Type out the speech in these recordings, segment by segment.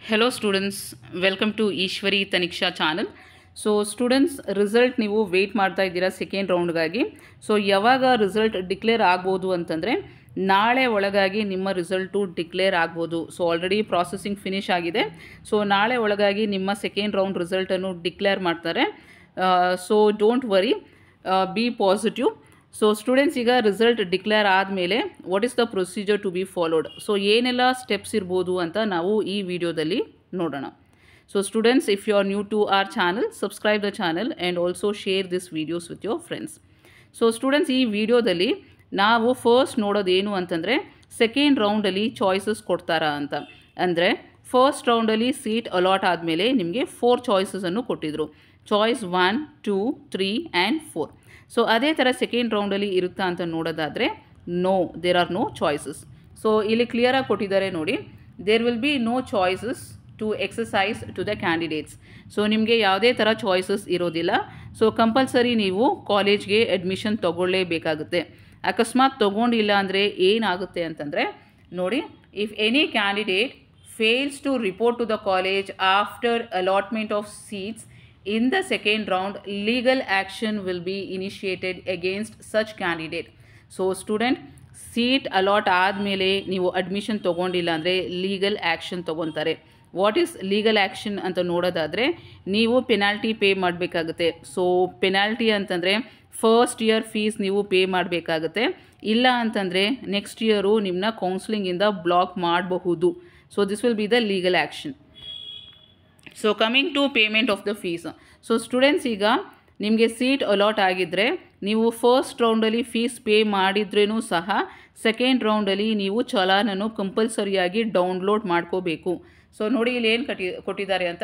Hello students, welcome to Ishwari Taniksha channel. So students, result ನೀವು wait ಮಾಡ್ತಾ ಇದ್ದೀರಾ second ರೌಂಡ್ಗಾಗಿ. ಸೊ ಯಾವಾಗ ರಿಸಲ್ಟ್ ಡಿಕ್ಲೇರ್ ಆಗ್ಬೋದು ಅಂತಂದರೆ ನಾಳೆ ಒಳಗಾಗಿ ನಿಮ್ಮ ರಿಸಲ್ಟು ಡಿಕ್ಲೇರ್ ಆಗ್ಬೋದು. ಸೊ ಆಲ್ರೆಡಿ ಪ್ರಾಸೆಸಿಂಗ್ ಫಿನಿಶ್ ಆಗಿದೆ. ಸೊ ನಾಳೆ ಒಳಗಾಗಿ ನಿಮ್ಮ ಸೆಕೆಂಡ್ ರೌಂಡ್ ರಿಸಲ್ಟನ್ನು ಡಿಕ್ಲೇರ್ ಮಾಡ್ತಾರೆ. So don't worry, be positive. So students, ಈಗ ರಿಸಲ್ಟ್ ಡಿಕ್ಲೇರ್ ಆದಮೇಲೆ what is the procedure to be followed, so ಏನೆಲ್ಲ ಸ್ಟೆಪ್ಸ್ ಇರ್ಬೋದು ಅಂತ ನಾವು ಈ ವಿಡಿಯೋದಲ್ಲಿ ನೋಡೋಣ. So students, if you are new to R channel, subscribe the channel and also share this videos with your friends. So students, ಈ ವಿಡಿಯೋದಲ್ಲಿ ನಾವು ಫಸ್ಟ್ ನೋಡೋದೇನು ಅಂತಂದರೆ ಸೆಕೆಂಡ್ ರೌಂಡಲ್ಲಿ ಚಾಯ್ಸಸ್ ಕೊಡ್ತಾರಾ ಅಂತ. ಅಂದರೆ ಫಸ್ಟ್ ರೌಂಡಲ್ಲಿ ಸೀಟ್ ಅಲಾಟ್ ಆದಮೇಲೆ ನಿಮಗೆ 4 ಚಾಯ್ಸಸನ್ನು ಕೊಟ್ಟಿದ್ದರು. Choice 1, 2, 3 and 4. ಸೊ ಅದೇ ಥರ ಸೆಕೆಂಡ್ ರೌಂಡಲ್ಲಿ ಇರುತ್ತಾ ಅಂತ ನೋಡೋದಾದರೆ no, there are no choices. So ಇಲ್ಲಿ ಕ್ಲಿಯರಾಗಿ ಕೊಟ್ಟಿದ್ದಾರೆ ನೋಡಿ, there will be no choices to exercise to the candidates. So ನಿಮಗೆ ಯಾವುದೇ ಥರ ಚಾಯ್ಸಸ್ ಇರೋದಿಲ್ಲ. ಸೊ ಕಂಪಲ್ಸರಿ ನೀವು ಕಾಲೇಜ್ಗೆ ಅಡ್ಮಿಷನ್ ತೊಗೊಳ್ಳೇಬೇಕಾಗುತ್ತೆ. ಅಕಸ್ಮಾತ್ ತೊಗೊಂಡಿಲ್ಲ ಅಂದರೆ ಏನಾಗುತ್ತೆ ಅಂತಂದರೆ ನೋಡಿ, if any candidate fails to report to the college after allotment of seats in the second round, legal action will be initiated against such candidate. So student, seat allot ಆದಮೇಲೆ ನೀವು admission ತೊಗೊಂಡಿಲ್ಲ ಅಂದರೆ legal action ತೊಗೊತಾರೆ. What is legal action ಅಂತ ನೋಡೋದಾದರೆ ನೀವು penalty pay ಮಾಡಬೇಕಾಗುತ್ತೆ. So penalty ಅಂತಂದರೆ ಫಸ್ಟ್ ಇಯರ್ ಫೀಸ್ ನೀವು ಪೇ ಮಾಡಬೇಕಾಗುತ್ತೆ. ಇಲ್ಲ ಅಂತಂದರೆ ನೆಕ್ಸ್ಟ್ ಇಯರು ನಿಮ್ಮನ್ನ ಕೌನ್ಸಿಲಿಂಗಿಂದ ಬ್ಲಾಕ್ ಮಾಡಬಹುದು. So this will be the legal action. So coming to payment of the fees. So students, ಈಗ ನಿಮಗೆ ಸೀಟ್ ಅಲಾಟ್ ಆಗಿದ್ದರೆ ನೀವು ಫಸ್ಟ್ ರೌಂಡಲ್ಲಿ ಫೀಸ್ ಪೇ ಮಾಡಿದ್ರೂ ಸಹ ಸೆಕೆಂಡ್ ರೌಂಡಲ್ಲಿ ನೀವು ಚಲಾನನ್ನು ಕಂಪಲ್ಸರಿಯಾಗಿ ಡೌನ್ಲೋಡ್ ಮಾಡ್ಕೋಬೇಕು. ಸೊ ನೋಡಿ ಇಲ್ಲಿ ಏನು ಕೊಟ್ಟಿದ್ದಾರೆ ಅಂತ,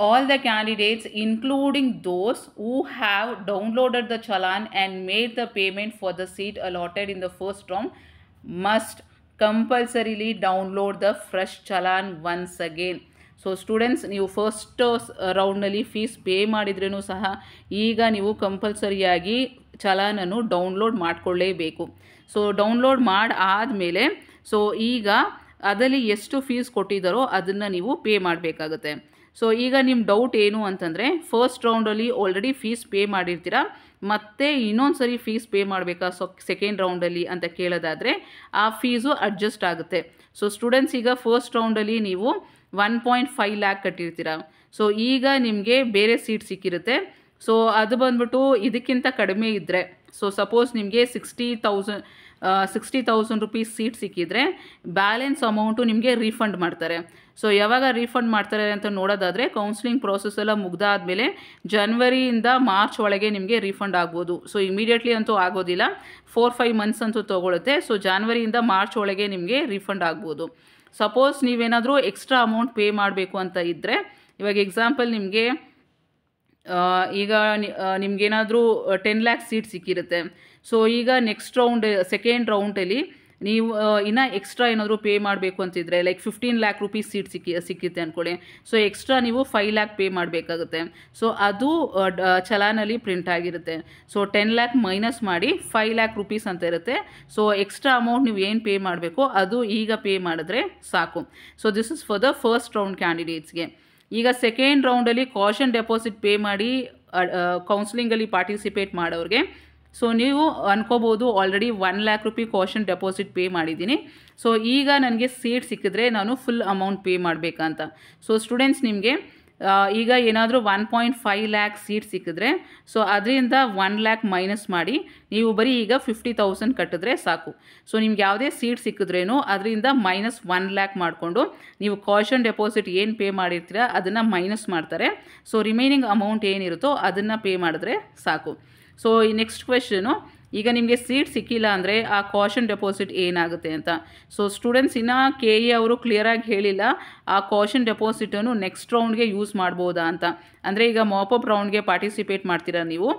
all the candidates including those who have downloaded the challan and made the payment for the seat allotted in the first round must compulsorily download the fresh challan once again. So students, ನೀವು first ರೌಂಡ್ನಲ್ಲಿ fees pay ಮಾಡಿದ್ರೂ ಸಹ ಈಗ ನೀವು ಕಂಪಲ್ಸರಿಯಾಗಿ ಚಲಾನನ್ನು download ಮಾಡಿಕೊಳ್ಳೇಬೇಕು. So download ಆದಮೇಲೆ so ಈಗ ಅದರಲ್ಲಿ ಎಷ್ಟು fees ಕೊಟ್ಟಿದ್ದಾರೋ ಅದನ್ನು ನೀವು ಪೇ ಮಾಡಬೇಕಾಗುತ್ತೆ. ಸೊ ಈಗ ನಿಮ್ಮ ಡೌಟ್ ಏನು ಅಂತಂದರೆ, ಫಸ್ಟ್ ರೌಂಡಲ್ಲಿ ಆಲ್ರೆಡಿ ಫೀಸ್ ಪೇ ಮಾಡಿರ್ತೀರ, ಮತ್ತೆ ಇನ್ನೊಂದು ಸರಿ ಫೀಸ್ ಪೇ ಮಾಡಬೇಕಾ ಸೆಕೆಂಡ್ ರೌಂಡಲ್ಲಿ ಅಂತ ಕೇಳೋದಾದರೆ ಆ ಫೀಸು ಅಡ್ಜಸ್ಟ್ ಆಗುತ್ತೆ. ಸೊ ಸ್ಟೂಡೆಂಟ್ಸ್, ಈಗ ಫಸ್ಟ್ ರೌಂಡಲ್ಲಿ ನೀವು 1.5 lakh ಕಟ್ಟಿರ್ತೀರ. ಸೊ ಈಗ ನಿಮಗೆ ಬೇರೆ ಸೀಟ್ ಸಿಕ್ಕಿರುತ್ತೆ. ಸೊ ಅದು ಬಂದ್ಬಿಟ್ಟು ಇದಕ್ಕಿಂತ ಕಡಿಮೆ ಇದ್ದರೆ, ಸೊ ಸಪೋಸ್ ನಿಮಗೆ 60,000 ರುಪೀಸ್ ಸೀಟ್ ಸಿಕ್ಕಿದ್ರೆ ಬ್ಯಾಲೆನ್ಸ್ ಅಮೌಂಟು ನಿಮಗೆ ರೀಫಂಡ್ ಮಾಡ್ತಾರೆ. ಸೊ ಯಾವಾಗ ರೀಫಂಡ್ ಮಾಡ್ತಾರೆ ಅಂತ ನೋಡೋದಾದರೆ ಕೌನ್ಸಿಲಿಂಗ್ ಪ್ರೋಸೆಸ್ ಎಲ್ಲ ಮುಗ್ದಾದ್ಮೇಲೆ ಜನವರಿಯಿಂದ ಮಾರ್ಚ್ ಒಳಗೆ ನಿಮಗೆ ರೀಫಂಡ್ ಆಗ್ಬೋದು. ಸೊ ಇಮಿಡಿಯೇಟ್ಲಿ ಅಂತೂ ಆಗೋದಿಲ್ಲ, 4-5 ಮಂತ್ಸ್ ಅಂತೂ ತೊಗೊಳುತ್ತೆ. ಸೊ ಜನವರಿಯಿಂದ ಮಾರ್ಚ್ ಒಳಗೆ ನಿಮಗೆ ರೀಫಂಡ್ ಆಗ್ಬೋದು. ಸಪೋಸ್ ನೀವೇನಾದರೂ ಎಕ್ಸ್ಟ್ರಾ ಅಮೌಂಟ್ ಪೇ ಮಾಡಬೇಕು ಅಂತ ಇದ್ದರೆ, ಇವಾಗ ಎಕ್ಸಾಂಪಲ್ ನಿಮಗೆ ಈಗ ನಿಮಗೇನಾದರೂ 10 lakh ಸೀಟ್ ಸಿಕ್ಕಿರುತ್ತೆ. ಸೊ ಈಗ ನೆಕ್ಸ್ಟ್ ರೌಂಡ್ ಸೆಕೆಂಡ್ ರೌಂಡಲ್ಲಿ ನೀವು ಇನ್ನೂ ಎಕ್ಸ್ಟ್ರಾ ಏನಾದರೂ ಪೇ ಮಾಡಬೇಕು ಅಂತಿದ್ರೆ, ಲೈಕ್ 15 lakh ರುಪೀಸ್ ಸೀಟ್ ಸಿಕ್ಕಿತ್ತೆ ಅಂದ್ಕೊಳ್ಳಿ. ಸೊ ಎಕ್ಸ್ಟ್ರಾ ನೀವು 5 lakh ಪೇ ಮಾಡಬೇಕಾಗುತ್ತೆ. ಸೊ ಅದು ಚಲಾನಲ್ಲಿ ಪ್ರಿಂಟ್ ಆಗಿರುತ್ತೆ. ಸೊ 10 lakh ಮೈನಸ್ ಮಾಡಿ 5 lakh ರುಪೀಸ್ ಅಂತ ಇರುತ್ತೆ. ಸೊ ಎಕ್ಸ್ಟ್ರಾ ಅಮೌಂಟ್ ನೀವು ಏನು ಪೇ ಮಾಡಬೇಕು ಅದು ಈಗ ಪೇ ಮಾಡಿದ್ರೆ ಸಾಕು. So this is for the first round ಕ್ಯಾಂಡಿಡೇಟ್ಸ್ಗೆ. ಈಗ ಸೆಕೆಂಡ್ ರೌಂಡಲ್ಲಿ ಕಾಷನ್ ಡೆಪಾಸಿಟ್ ಪೇ ಮಾಡಿ ಕೌನ್ಸಿಲಿಂಗಲ್ಲಿ ಪಾರ್ಟಿಸಿಪೇಟ್ ಮಾಡೋರಿಗೆ, ಸೊ ನೀವು ಅನ್ಕೋಬೋದು already 1 lakh rupee caution deposit pay ಮಾಡಿದ್ದೀನಿ, ಸೊ ಈಗ ನನಗೆ ಸೀಟ್ ಸಿಕ್ಕಿದ್ರೆ ನಾನು ಫುಲ್ ಅಮೌಂಟ್ ಪೇ ಮಾಡಬೇಕಂತ. ಸೊ ಸ್ಟೂಡೆಂಟ್ಸ್, ನಿಮಗೆ ಈಗ ಏನಾದರೂ 1.5 lakh ಸೀಟ್ ಸಿಕ್ಕಿದ್ರೆ ಸೊ ಅದರಿಂದ 1 lakh ಮೈನಸ್ ಮಾಡಿ ನೀವು ಬರೀ ಈಗ 50,000 ಕಟ್ಟಿದ್ರೆ ಸಾಕು. ಸೊ ನಿಮ್ಗೆ ಯಾವುದೇ ಸೀಟ್ ಸಿಕ್ಕಿದ್ರೇನು ಅದರಿಂದ -1 lakh ಮಾಡಿಕೊಂಡು ನೀವು ಕಾಷನ್ ಡೆಪಾಸಿಟ್ ಏನು ಪೇ ಮಾಡಿರ್ತೀರ ಅದನ್ನು ಮೈನಸ್ ಮಾಡ್ತಾರೆ. ಸೊ ರಿಮೈನಿಂಗ್ ಅಮೌಂಟ್ ಏನಿರುತ್ತೋ ಅದನ್ನು ಪೇ ಮಾಡಿದ್ರೆ ಸಾಕು. ಸೊ ಈ ನೆಕ್ಸ್ಟ್ ಕ್ವೆಶನು, ಈಗ ನಿಮಗೆ ಸೀಟ್ ಸಿಕ್ಕಿಲ್ಲ ಅಂದರೆ ಆ ಕಾಷನ್ ಡೆಪಾಸಿಟ್ ಏನಾಗುತ್ತೆ ಅಂತ. ಸೊ ಸ್ಟೂಡೆಂಟ್ಸ್, ಇನ್ನು KE ಅವರು ಕ್ಲಿಯರಾಗಿ ಹೇಳಿಲ್ಲ ಆ ಕಾಷನ್ ಡೆಪಾಸಿಟನ್ನು ನೆಕ್ಸ್ಟ್ ರೌಂಡ್ಗೆ ಯೂಸ್ ಮಾಡ್ಬೋದಾ ಅಂತ. ಅಂದರೆ ಈಗ ಮಾಪಪ್ ರೌಂಡ್ಗೆ ಪಾರ್ಟಿಸಿಪೇಟ್ ಮಾಡ್ತೀರಾ ನೀವು,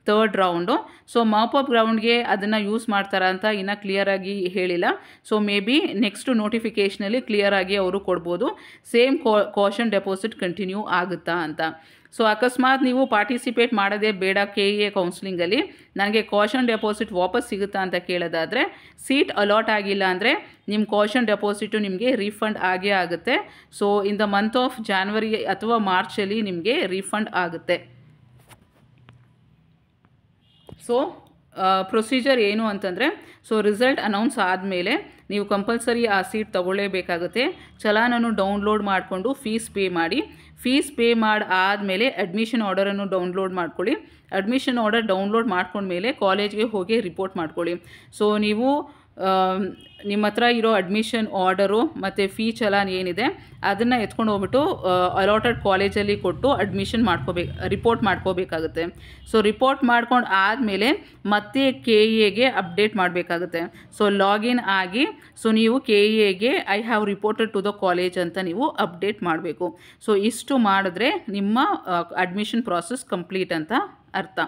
ಥರ್ಡ್ ರೌಂಡು. ಸೊ ಮಾಪಪ್ ಗ್ರೌಂಡ್ಗೆ ಅದನ್ನು ಯೂಸ್ ಮಾಡ್ತಾರಾ ಅಂತ ಇನ್ನೂ ಕ್ಲಿಯರಾಗಿ ಹೇಳಿಲ್ಲ. ಸೊ ಮೇ ಬಿ ನೆಕ್ಸ್ಟ್ ನೋಟಿಫಿಕೇಷನಲ್ಲಿ ಕ್ಲಿಯರಾಗಿ ಅವರು ಕೊಡ್ಬೋದು ಸೇಮ್ ಕಾಷನ್ ಡೆಪಾಸಿಟ್ ಕಂಟಿನ್ಯೂ ಆಗುತ್ತಾ ಅಂತ. ಸೊ ಅಕಸ್ಮಾತ್ ನೀವು ಪಾರ್ಟಿಸಿಪೇಟ್ ಮಾಡೋದೇ ಬೇಡ KEA ಕೌನ್ಸಿಲಿಂಗಲ್ಲಿ, ನನಗೆ ಕಾಷನ್ ಡೆಪಾಸಿಟ್ ವಾಪಸ್ ಸಿಗುತ್ತಾ ಅಂತ ಕೇಳೋದಾದರೆ, ಸೀಟ್ ಅಲಾಟ್ ಆಗಿಲ್ಲ ಅಂದರೆ ನಿಮ್ಮ ಕಾಷನ್ ಡೆಪಾಸಿಟು ನಿಮಗೆ ರೀಫಂಡ್ ಆಗೇ ಆಗುತ್ತೆ. So in the month of January ಅಥವಾ ಮಾರ್ಚಲ್ಲಿ ನಿಮಗೆ ರೀಫಂಡ್ ಆಗುತ್ತೆ. ಸೊ ಪ್ರೊಸೀಜರ್ ಏನು ಅಂತಂದರೆ, ಸೊ ರಿಸಲ್ಟ್ ಅನೌನ್ಸ್ ಆದಮೇಲೆ ನೀವು ಕಂಪಲ್ಸರಿ ಆ ಸೀಟ್ ತೊಗೊಳ್ಳೇಬೇಕಾಗುತ್ತೆ. ಚಲಾನನ್ನು ಡೌನ್ಲೋಡ್ ಮಾಡಿಕೊಂಡು ಫೀಸ್ ಪೇ ಮಾಡಿ. ಫೀಸ್ ಪೇ ಆದಮೇಲೆ ಅಡ್ಮಿಷನ್ ಆರ್ಡರನ್ನು ಡೌನ್ಲೋಡ್ ಮಾಡ್ಕೊಳ್ಳಿ. ಅಡ್ಮಿಷನ್ ಆರ್ಡರ್ ಡೌನ್ಲೋಡ್ ಮಾಡ್ಕೊಂಡ್ಮೇಲೆ ಕಾಲೇಜ್ಗೆ ಹೋಗಿ ರಿಪೋರ್ಟ್ ಮಾಡ್ಕೊಳ್ಳಿ. ಸೊ ನೀವು ನಿಮ್ಮ ಹತ್ರ ಇರೋ ಅಡ್ಮಿಷನ್ ಆರ್ಡರು ಮತ್ತು ಫೀ ಚಲಾನ್ ಏನಿದೆ ಅದನ್ನು ಎತ್ಕೊಂಡು ಹೋಗ್ಬಿಟ್ಟು ಅಲಾಟೆಡ್ ಕಾಲೇಜಲ್ಲಿ ಕೊಟ್ಟು ಅಡ್ಮಿಷನ್ ರಿಪೋರ್ಟ್ ಮಾಡ್ಕೋಬೇಕಾಗುತ್ತೆ. ಸೊ ರಿಪೋರ್ಟ್ ಮಾಡ್ಕೊಂಡು ಆದಮೇಲೆ ಮತ್ತೆ KEAಗೆ ಅಪ್ಡೇಟ್ ಮಾಡಬೇಕಾಗುತ್ತೆ. ಸೊ ಲಾಗಿನ್ ಆಗಿ ಸೊ ನೀವು KEAಗೆ I have reported to the college ಅಂತ ನೀವು ಅಪ್ಡೇಟ್ ಮಾಡಬೇಕು. ಸೊ ಇಷ್ಟು ಮಾಡಿದ್ರೆ ನಿಮ್ಮ ಅಡ್ಮಿಷನ್ ಪ್ರಾಸೆಸ್ ಕಂಪ್ಲೀಟ್ ಅಂತ ಅರ್ಥ.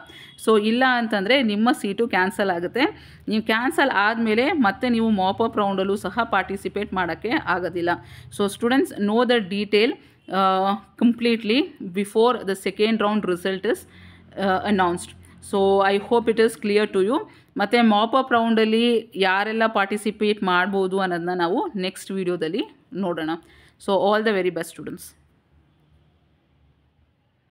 ಸೊ ಇಲ್ಲ ಅಂತಂದರೆ ನಿಮ್ಮ ಸೀಟು ಕ್ಯಾನ್ಸಲ್ ಆಗುತ್ತೆ. ನೀವು ಕ್ಯಾನ್ಸಲ್ ಆದಮೇಲೆ ಮತ್ತೆ ನೀವು ಮಾಪಪ್ ರೌಂಡಲ್ಲೂ ಸಹ ಪಾರ್ಟಿಸಿಪೇಟ್ ಮಾಡೋಕ್ಕೆ ಆಗೋದಿಲ್ಲ. So students know the detail completely before the second round result is announced. So I hope it is clear to you. ಮತ್ತು ಮಾಪಪ್ ರೌಂಡಲ್ಲಿ ಯಾರೆಲ್ಲ ಪಾರ್ಟಿಸಿಪೇಟ್ ಮಾಡ್ಬೋದು ಅನ್ನೋದನ್ನ ನಾವು ನೆಕ್ಸ್ಟ್ ವೀಡಿಯೋದಲ್ಲಿ ನೋಡೋಣ. So all the very best students.